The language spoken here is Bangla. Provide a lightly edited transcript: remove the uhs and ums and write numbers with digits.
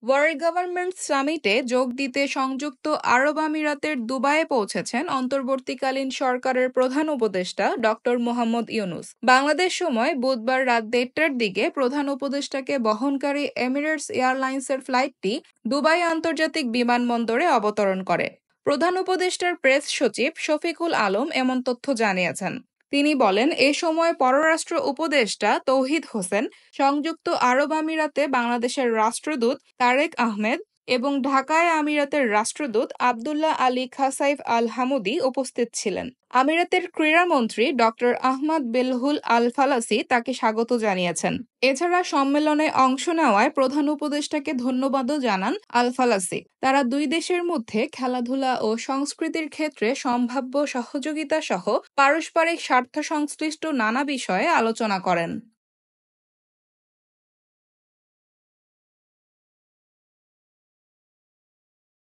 ওয়ার্ল্ড গভর্নমেন্ট সামিটে যোগ দিতে সংযুক্ত আরব আমিরাতের দুবাইয়ে পৌঁছেছেন অন্তর্বর্তীকালীন সরকারের প্রধান উপদেষ্টা ডক্টর মোহাম্মদ ইউনূস। বাংলাদেশ সময় বুধবার রাত ১:৩০টার দিকে প্রধান উপদেষ্টাকে বহনকারী এমিরেটস এয়ারলাইন্সের ফ্লাইটটি দুবাই আন্তর্জাতিক বিমানবন্দরে অবতরণ করে। প্রধান উপদেষ্টার প্রেস সচিব শফিকুল আলম এমন তথ্য জানিয়েছেন। তিনি বলেন, এ সময় পররাষ্ট্র উপদেষ্টা তৌহিদ হোসেন, সংযুক্ত আরব আমিরাতে বাংলাদেশের রাষ্ট্রদূত তারেক আহমেদ এবং ঢাকায় আমিরাতের রাষ্ট্রদূত আবদুল্লাহ আলী খাসাইফ আল হামুদি উপস্থিত ছিলেন। আমিরাতের ক্রীড়ামন্ত্রী ডক্টর আহমদ বেলহুল আল ফালাসি তাকে স্বাগত জানিয়েছেন। এছাড়া সম্মেলনে অংশ নেওয়ায় প্রধান উপদেষ্টাকে ধন্যবাদও জানান আল ফালাসি। তারা দুই দেশের মধ্যে খেলাধুলা ও সংস্কৃতির ক্ষেত্রে সম্ভাব্য সহযোগিতা সহ পারস্পরিক স্বার্থ সংশ্লিষ্ট নানা বিষয়ে আলোচনা করেন।